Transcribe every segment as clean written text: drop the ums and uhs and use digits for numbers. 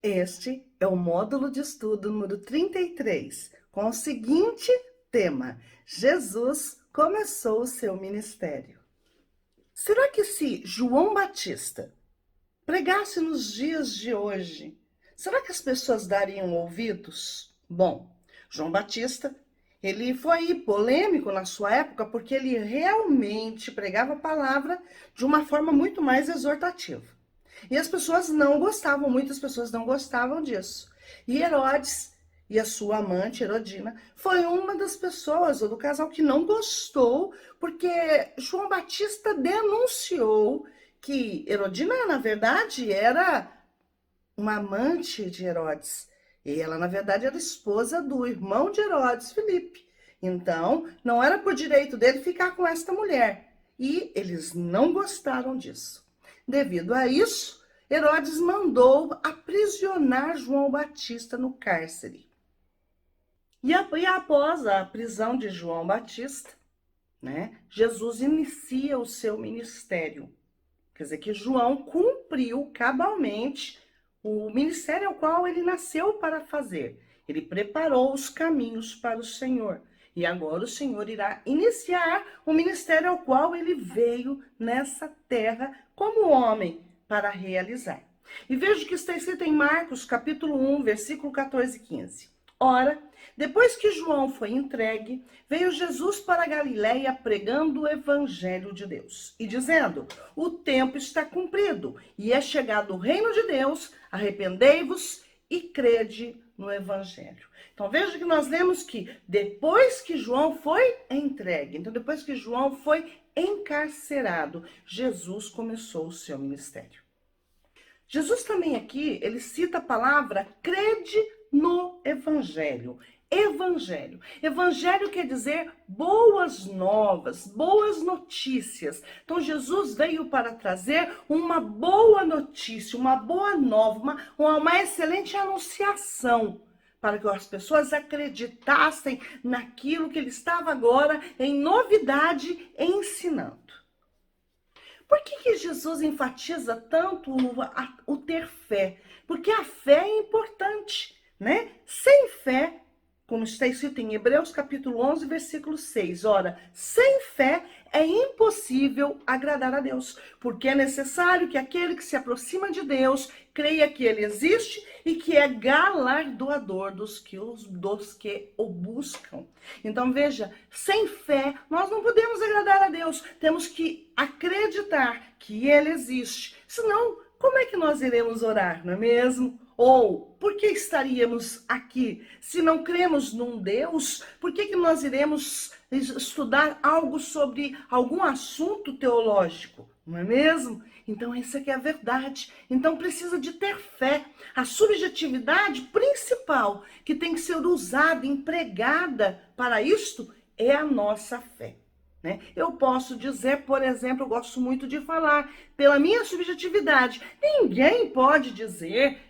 Este é o módulo de estudo número 33, com o seguinte tema: Jesus começou o seu ministério. Será que se João Batista pregasse nos dias de hoje, será que as pessoas dariam ouvidos? Bom, João Batista, ele foi polêmico na sua época porque ele realmente pregava a palavra de uma forma muito mais exortativa. E as pessoas não gostavam, muitas pessoas não gostavam disso. E Herodes e a sua amante, Herodina, foi uma das pessoas, ou do casal, que não gostou, porque João Batista denunciou que Herodina, na verdade, era uma amante de Herodes. E ela, na verdade, era esposa do irmão de Herodes, Filipe. Então, não era por direito dele ficar com esta mulher. E eles não gostaram disso. Devido a isso, Herodes mandou aprisionar João Batista no cárcere. E após a prisão de João Batista, Jesus inicia o seu ministério. Quer dizer que João cumpriu cabalmente o ministério ao qual ele nasceu para fazer. Ele preparou os caminhos para o Senhor. E agora o Senhor irá iniciar o ministério ao qual ele veio nessa terra como homem para realizar. E veja que está escrito em Marcos, capítulo 1, versículo 14 e 15. Ora, depois que João foi entregue, veio Jesus para a Galiléia pregando o evangelho de Deus e dizendo: o tempo está cumprido e é chegado o reino de Deus, arrependei-vos e crede no evangelho. Então veja que nós lemos que depois que João foi entregue, então depois que João foi encarcerado, Jesus começou o seu ministério. Jesus também aqui, ele cita a palavra crede no evangelho. Evangelho. Evangelho quer dizer boas novas, boas notícias. Então Jesus veio para trazer uma boa notícia, uma boa nova, uma excelente anunciação, para que as pessoas acreditassem naquilo que ele estava agora em novidade ensinando. Por que Jesus enfatiza tanto o ter fé? Porque a fé é importante, né? Sem fé, como está escrito em Hebreus capítulo 11, versículo 6. Ora, sem fé é impossível agradar a Deus, porque é necessário que aquele que se aproxima de Deus creia que ele existe e que é galardoador dos que o buscam. Então veja, sem fé nós não podemos agradar a Deus, temos que acreditar que ele existe, senão como é que nós iremos orar, não é mesmo? Ou, por que estaríamos aqui? Se não cremos num Deus, por que nós iremos estudar algo sobre algum assunto teológico? Não é mesmo? Então, essa aqui é a verdade. Então, precisa de ter fé. A subjetividade principal que tem que ser usada, empregada para isto, é a nossa fé. Eu posso dizer, por exemplo, eu gosto muito de falar, pela minha subjetividade, ninguém pode dizer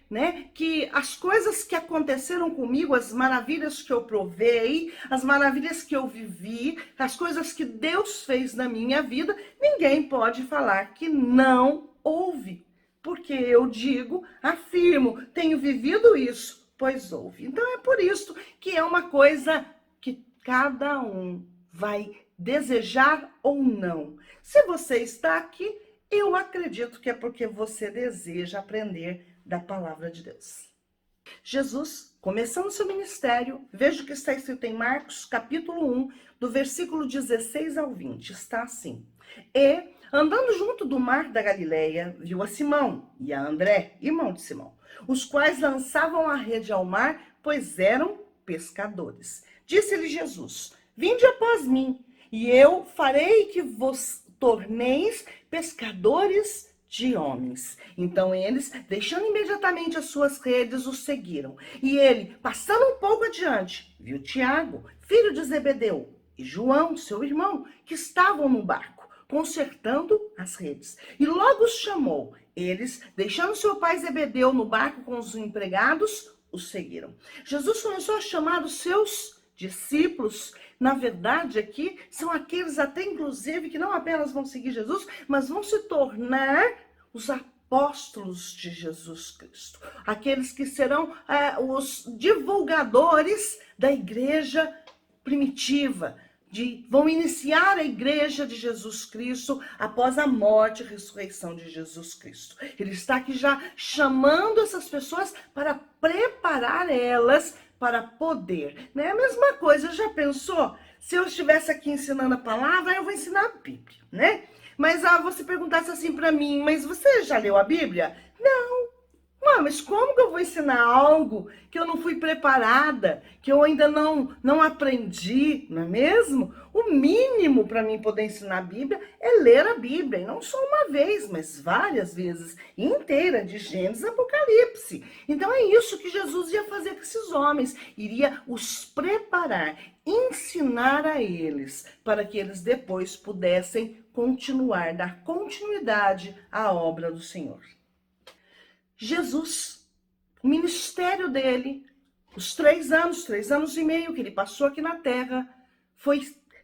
que as coisas que aconteceram comigo, as maravilhas que eu provei, as maravilhas que eu vivi, as coisas que Deus fez na minha vida, ninguém pode falar que não houve. Porque eu digo, afirmo, tenho vivido isso, pois houve. Então é por isso que é uma coisa que cada um vai desejar ou não. Se você está aqui, eu acredito que é porque você deseja aprender da palavra de Deus. Jesus, começando seu ministério, veja o que está escrito em Marcos, capítulo 1, do versículo 16 ao 20. Está assim: E, andando junto do mar da Galileia, viu a Simão e a André, irmão de Simão, os quais lançavam a rede ao mar, pois eram pescadores. Disse-lhe Jesus: Vinde após mim, e eu farei que vos torneis pescadores de homens. Então eles, deixando imediatamente as suas redes, o seguiram. E ele, passando um pouco adiante, viu Tiago, filho de Zebedeu, e João, seu irmão, que estavam no barco, consertando as redes. E logo os chamou. Eles, deixando seu pai Zebedeu no barco com os empregados, os seguiram. Jesus começou a chamar os seus discípulos. Na verdade, aqui são aqueles até inclusive que não apenas vão seguir Jesus, mas vão se tornar os apóstolos apóstolos de Jesus Cristo, aqueles que serão os divulgadores da igreja primitiva, vão iniciar a igreja de Jesus Cristo após a morte e ressurreição de Jesus Cristo. Ele está aqui já chamando essas pessoas para preparar elas para poder. Não é a mesma coisa, já pensou? Se eu estivesse aqui ensinando a palavra, eu vou ensinar a Bíblia, né? Mas você perguntasse assim para mim, mas você já leu a Bíblia? Não. Mas como que eu vou ensinar algo que eu não fui preparada, que eu ainda não aprendi, não é mesmo? O mínimo para mim poder ensinar a Bíblia é ler a Bíblia, e não só uma vez, mas várias vezes, inteira, de Gênesis a Apocalipse. Então é isso que Jesus ia fazer com esses homens, iria os preparar, ensinar a eles, para que eles depois pudessem continuar, dar continuidade à obra do Senhor. Jesus, o ministério dele, os 3 anos e meio que ele passou aqui na terra, foi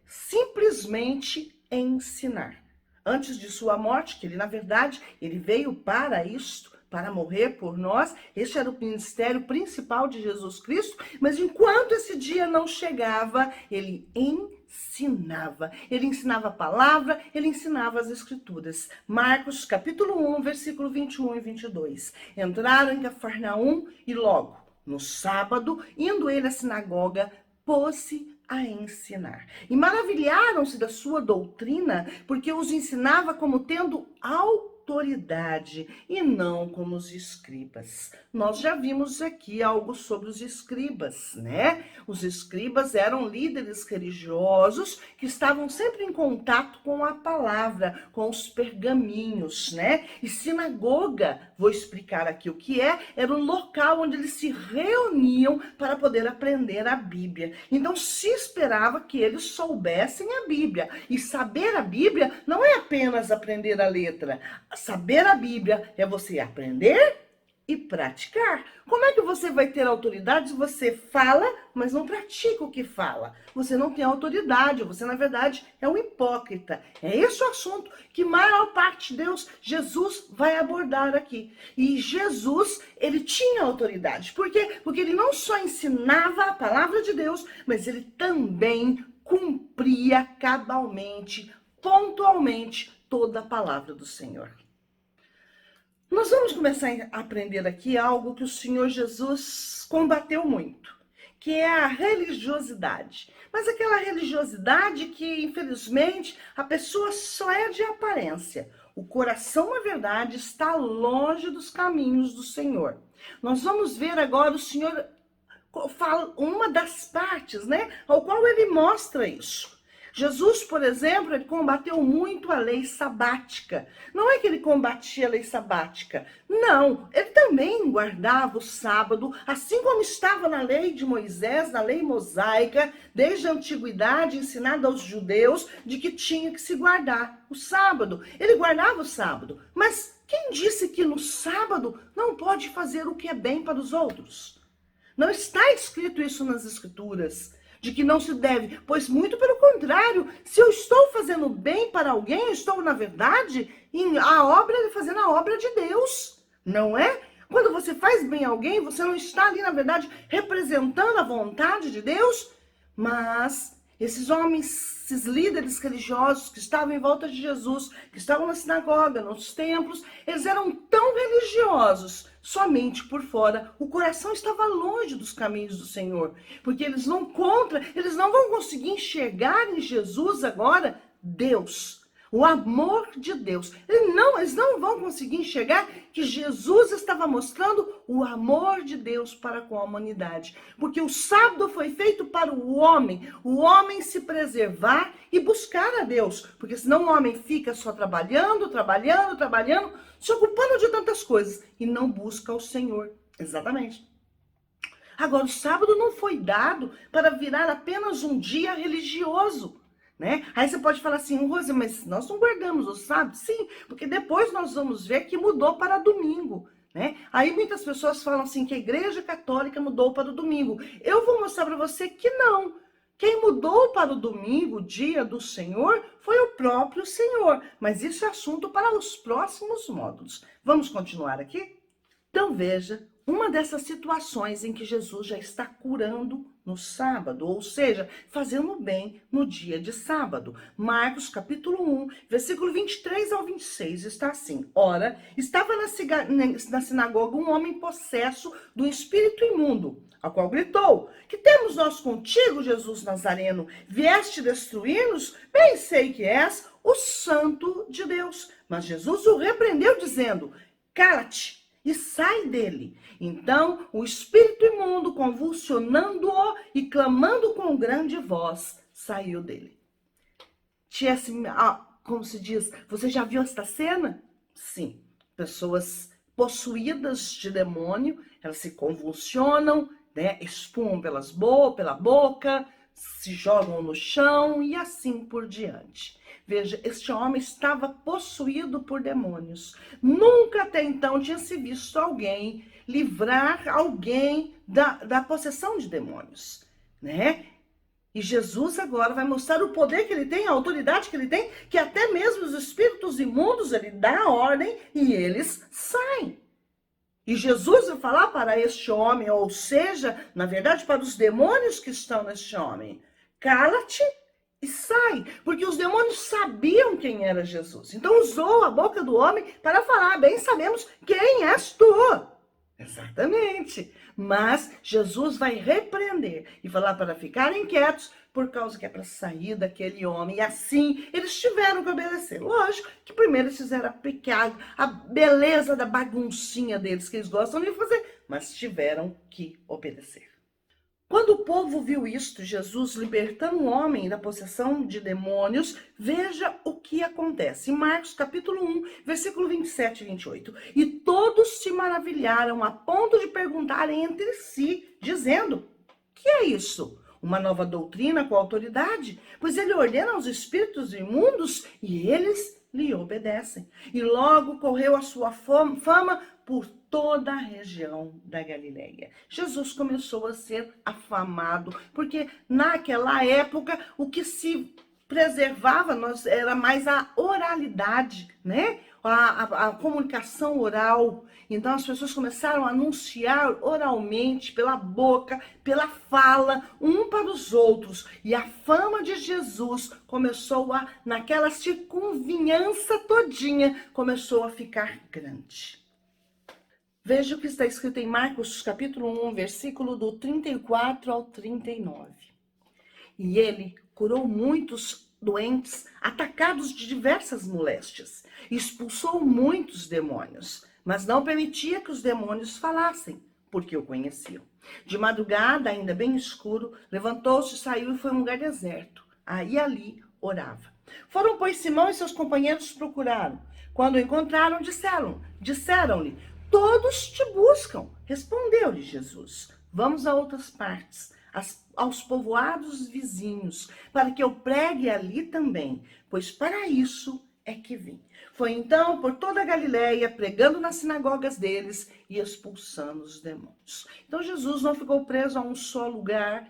simplesmente ensinar. Antes de sua morte, que ele, na verdade, ele veio para isto, para morrer por nós, este era o ministério principal de Jesus Cristo, mas enquanto esse dia não chegava, ele ensinava a palavra, ele ensinava as escrituras. Marcos capítulo 1, versículo 21 e 22. Entraram em Cafarnaum e logo, no sábado, indo ele à sinagoga, pôs-se a ensinar. E maravilharam-se da sua doutrina, porque os ensinava como tendo autoridade e não como os escribas. Nós já vimos aqui algo sobre os escribas, né? Os escribas eram líderes religiosos que estavam sempre em contato com a palavra, com os pergaminhos, né? E sinagoga, vou explicar aqui o que é, era um local onde eles se reuniam para poder aprender a Bíblia. Então se esperava que eles soubessem a Bíblia. E saber a Bíblia não é apenas aprender a letra. Saber a Bíblia é você aprender e praticar. Como é que você vai ter autoridade se você fala, mas não pratica o que fala? Você não tem autoridade, você na verdade é um hipócrita. É esse o assunto que a maior parte de Jesus vai abordar aqui. E Jesus, ele tinha autoridade. Por quê? Porque ele não só ensinava a palavra de Deus, mas ele também cumpria cabalmente, pontualmente, toda a palavra do Senhor. Nós vamos começar a aprender aqui algo que o Senhor Jesus combateu muito, que é a religiosidade. Mas aquela religiosidade que, infelizmente, a pessoa só é de aparência. O coração, na verdade, está longe dos caminhos do Senhor. Nós vamos ver agora o Senhor fala uma das partes, né, ao qual ele mostra isso. Jesus, por exemplo, ele combateu muito a lei sabática. Não é que ele combatia a lei sabática. Não, ele também guardava o sábado, assim como estava na lei de Moisés, na lei mosaica, desde a antiguidade, ensinada aos judeus, de que tinha que se guardar o sábado. Ele guardava o sábado. Mas quem disse que no sábado não pode fazer o que é bem para os outros? Não está escrito isso nas Escrituras. De que não se deve, pois muito pelo contrário, se eu estou fazendo bem para alguém, eu estou, na verdade, fazendo a obra de Deus, não é? Quando você faz bem a alguém, você não está ali, na verdade, representando a vontade de Deus, mas esses homens, esses líderes religiosos que estavam em volta de Jesus, que estavam na sinagoga, nos templos, eles eram tão religiosos, somente por fora. O coração estava longe dos caminhos do Senhor, porque eles não vão conseguir enxergar em Jesus agora Deus, o amor de Deus. Eles não vão conseguir enxergar que Jesus estava mostrando o amor de Deus para com a humanidade. Porque o sábado foi feito para o homem se preservar e buscar a Deus. Porque senão o homem fica só trabalhando, se ocupando de tantas coisas e não busca o Senhor. Exatamente. Agora, o sábado não foi dado para virar apenas um dia religioso, né? Aí você pode falar assim, Rose, mas nós não guardamos o sábado? Sim, porque depois nós vamos ver que mudou para domingo, né? Aí muitas pessoas falam assim que a Igreja Católica mudou para o domingo. Eu vou mostrar para você que não. Quem mudou para o domingo, dia do Senhor, foi o próprio Senhor. Mas isso é assunto para os próximos módulos. Vamos continuar aqui? Então veja, uma dessas situações em que Jesus já está curando no sábado, ou seja, fazendo bem no dia de sábado. Marcos capítulo 1, versículo 23 ao 26, está assim: Ora, estava na sinagoga um homem possesso do espírito imundo, ao qual gritou: Que temos nós contigo, Jesus Nazareno? Vieste destruir-nos? Bem sei que és o Santo de Deus. Mas Jesus o repreendeu, dizendo: Cala-te e sai dele. Então o espírito imundo, convulsionando-o e clamando com grande voz, saiu dele. Como se diz, você já viu esta cena? Sim, pessoas possuídas de demônio, elas se convulsionam, né, espumam pela boca, se jogam no chão e assim por diante. Veja, este homem estava possuído por demônios. Nunca até então tinha se visto alguém livrar alguém da possessão de demônios, né? E Jesus agora vai mostrar o poder que ele tem, a autoridade que ele tem, que até mesmo os espíritos imundos ele dá a ordem e eles saem. E Jesus vai falar para este homem, ou seja, na verdade, para os demônios que estão neste homem: cala-te e sai. Porque os demônios sabiam quem era Jesus. Então usou a boca do homem para falar: bem sabemos quem és tu. Exatamente. Mas Jesus vai repreender e falar para ficarem quietos, por causa que é para sair daquele homem. E assim eles tiveram que obedecer. Lógico que primeiro eles fizeram a beleza da baguncinha deles que eles gostam de fazer, mas tiveram que obedecer. Quando o povo viu isto, Jesus libertando o homem da possessão de demônios, veja o que acontece. Em Marcos capítulo 1, versículo 27 e 28. E todos se maravilharam a ponto de perguntarem entre si, dizendo: que é isso? Uma nova doutrina com autoridade? Pois ele ordena aos espíritos imundos e eles lhe obedecem. E logo correu a sua fama por toda a região da Galileia. Jesus começou a ser afamado, porque naquela época o que se preservava era mais a oralidade, né? A comunicação oral. Então as pessoas começaram a anunciar oralmente, pela boca, pela fala, um para os outros. E a fama de Jesus começou naquela circunvizinhança todinha, começou a ficar grande. Veja o que está escrito em Marcos capítulo 1, versículo do 34 ao 39. E ele curou muitos doentes, atacados de diversas moléstias, expulsou muitos demônios, mas não permitia que os demônios falassem, porque o conheciam. De madrugada, ainda bem escuro, levantou-se, saiu e foi a um lugar deserto. Aí ali orava. Foram, pois, Simão e seus companheiros procuraram. Quando o encontraram, disseram-lhe: todos te buscam. Respondeu-lhe Jesus: vamos a outras partes, aos povoados vizinhos, para que eu pregue ali também, pois para isso é que vim. Foi então por toda a Galileia, pregando nas sinagogas deles e expulsando os demônios. Então Jesus não ficou preso a um só lugar,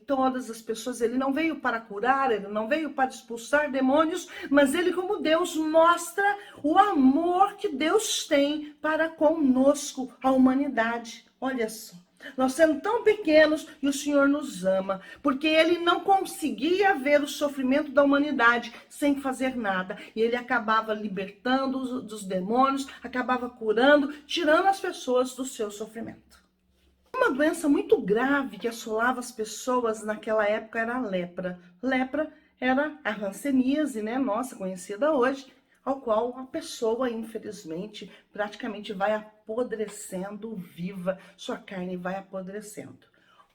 todas as pessoas, ele não veio para curar, ele não veio para expulsar demônios, mas ele, como Deus, mostra o amor que Deus tem para conosco, a humanidade. Olha só. Nós somos tão pequenos e o Senhor nos ama, porque ele não conseguia ver o sofrimento da humanidade sem fazer nada. E ele acabava libertando dos demônios, acabava curando, tirando as pessoas do seu sofrimento. Uma doença muito grave que assolava as pessoas naquela época era a lepra. Lepra era a hanseníase, né? Nossa, conhecida hoje, ao qual a pessoa, infelizmente, praticamente vai apodrecendo viva, sua carne vai apodrecendo.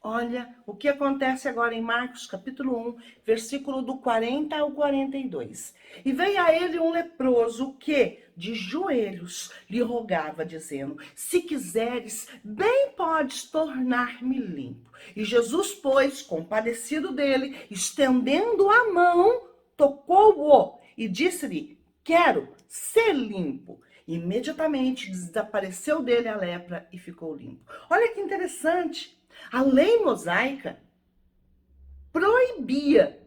Olha o que acontece agora em Marcos capítulo 1, versículo do 40 ao 42. E veio a ele um leproso que, de joelhos, lhe rogava, dizendo: se quiseres, bem podes tornar-me limpo. E Jesus, pois, compadecido dele, estendendo a mão, tocou-o e disse-lhe: quero ser limpo. Imediatamente desapareceu dele a lepra e ficou limpo. Olha que interessante. A lei mosaica proibia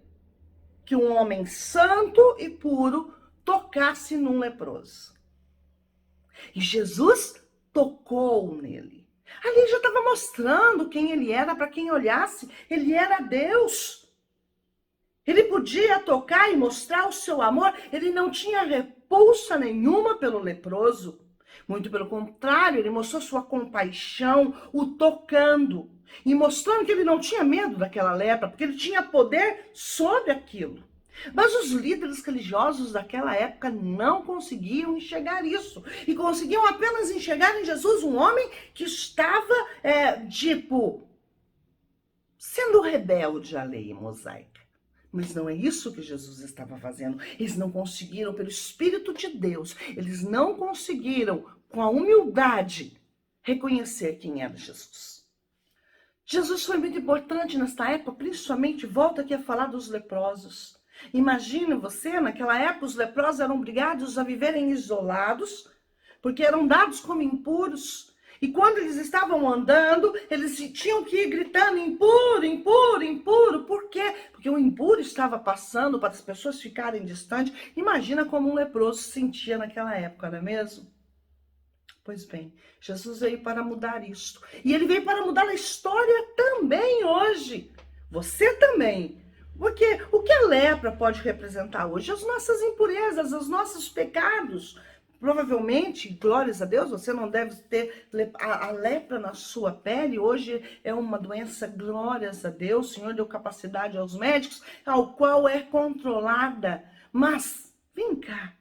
que um homem santo e puro tocasse num leproso. E Jesus tocou nele. Ali já estava mostrando quem ele era para quem olhasse. Ele era Deus. Ele podia tocar e mostrar o seu amor. Ele não tinha repulsa nenhuma pelo leproso. Muito pelo contrário, ele mostrou sua compaixão, o tocando. E mostrando que ele não tinha medo daquela lepra, porque ele tinha poder sobre aquilo. Mas os líderes religiosos daquela época não conseguiam enxergar isso. E conseguiam apenas enxergar em Jesus um homem que estava, sendo rebelde à lei mosaica. Mas não é isso que Jesus estava fazendo. Eles não conseguiram, pelo Espírito de Deus, eles não conseguiram, com a humildade, reconhecer quem era Jesus. Jesus foi muito importante nesta época, principalmente, volta aqui a falar dos leprosos. Imagine você, naquela época, os leprosos eram obrigados a viverem isolados, porque eram dados como impuros. E quando eles estavam andando, eles tinham que ir gritando, impuro, impuro, impuro. Por quê? Porque o impuro estava passando para as pessoas ficarem distantes. Imagina como um leproso se sentia naquela época, não é mesmo? Pois bem, Jesus veio para mudar isso. E ele veio para mudar a história também hoje. Você também. Porque o que a lepra pode representar hoje? As nossas impurezas, os nossos pecados. Provavelmente, glórias a Deus, você não deve ter a lepra na sua pele. Hoje é uma doença, glórias a Deus. O Senhor deu capacidade aos médicos, ao qual é controlada. Mas, vem cá.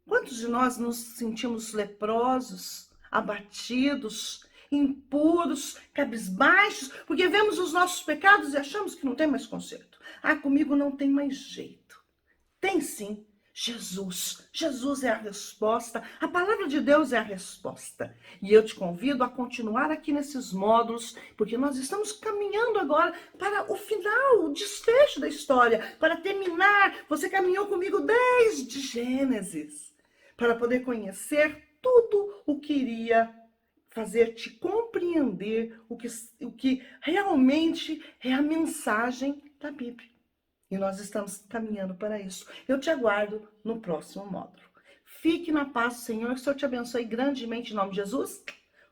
Quantos de nós nos sentimos leprosos, abatidos, impuros, cabisbaixos, porque vemos os nossos pecados e achamos que não tem mais conserto? Ah, comigo não tem mais jeito. Tem sim. Jesus. Jesus é a resposta. A palavra de Deus é a resposta. E eu te convido a continuar aqui nesses módulos, porque nós estamos caminhando agora para o final, o desfecho da história, para terminar. Você caminhou comigo desde Gênesis, para poder conhecer tudo o que iria fazer-te compreender o que realmente é a mensagem da Bíblia. E nós estamos caminhando para isso. Eu te aguardo no próximo módulo. Fique na paz do Senhor, que o Senhor te abençoe grandemente em nome de Jesus.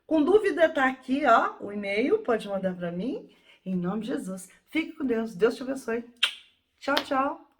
Com dúvida, tá aqui, ó, o e-mail, pode mandar para mim. Em nome de Jesus. Fique com Deus. Deus te abençoe. Tchau, tchau.